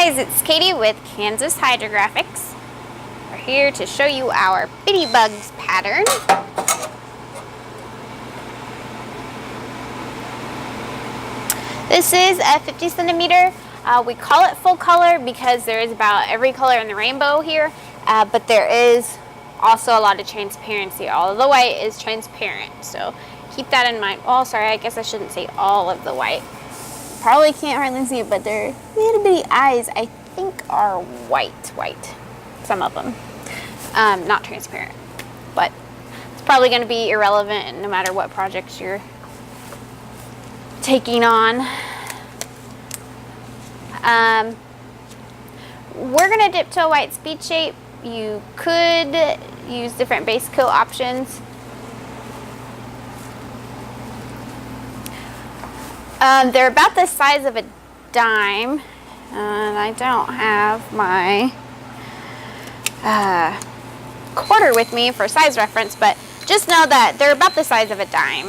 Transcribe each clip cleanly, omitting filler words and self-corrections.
guys, it's Katie with Kansas Hydrographics. We're here to show you our bitty bugs pattern. This is a 50 centimeter. We call it full color because there is about every color in the rainbow here, but there is also a lot of transparency. All of the white is transparent, so keep that in mind. Oh, sorry, I guess I shouldn't say all of the white. Probably can't hardly see it, but their little bitty eyes, I think, are white. Some of them. Not transparent, but it's probably going to be irrelevant no matter what projects you're taking on. We're going to dip to a white speed shape. You could use different base coat options. They're about the size of a dime, and I don't have my quarter with me for size reference, but just know that they're about the size of a dime.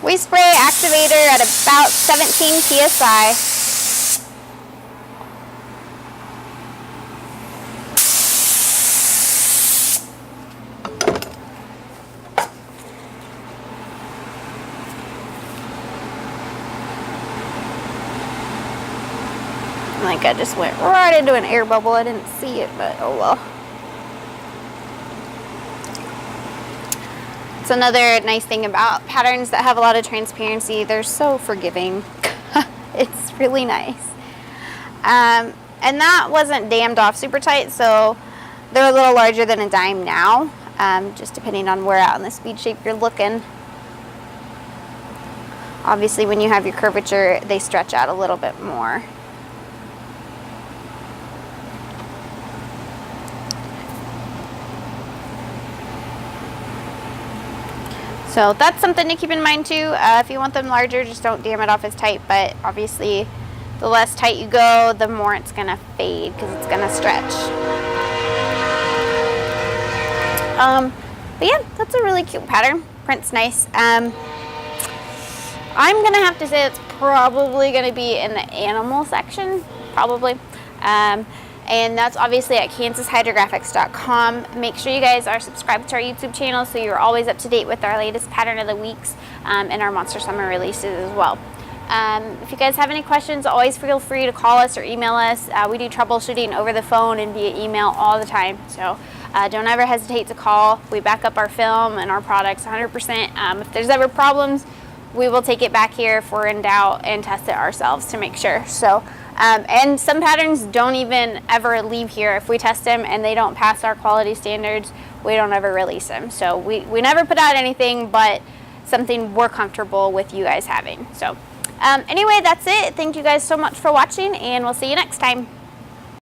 We spray Activator at about 17 psi. Like I just went right into an air bubble. I didn't see it, but oh well. It's another nice thing about patterns that have a lot of transparency. They're so forgiving. It's really nice. And that wasn't dammed off super tight, so they're a little larger than a dime now, just depending on where out in the speed shape you're looking. Obviously, when you have your curvature, they stretch out a little bit more. So that's something to keep in mind too. If you want them larger, just don't dam it off as tight, but obviously the less tight you go, the more it's gonna fade because it's gonna stretch. But yeah, that's a really cute pattern. Print's nice. I'm gonna have to say it's probably gonna be in the animal section, probably. And that's obviously at KansasHydrographics.com. Make sure you guys are subscribed to our YouTube channel so you're always up to date with our latest pattern of the weeks and our Monster Summer releases as well. If you guys have any questions, always feel free to call us or email us. We do troubleshooting over the phone and via email all the time. So don't ever hesitate to call. We back up our film and our products 100%. If there's ever problems, we will take it back here if we're in doubt and test it ourselves to make sure. So. And some patterns don't even ever leave here. If we test them and they don't pass our quality standards, we don't ever release them. So we never put out anything but something we're comfortable with you guys having. So anyway, that's it. Thank you guys so much for watching, and we'll see you next time.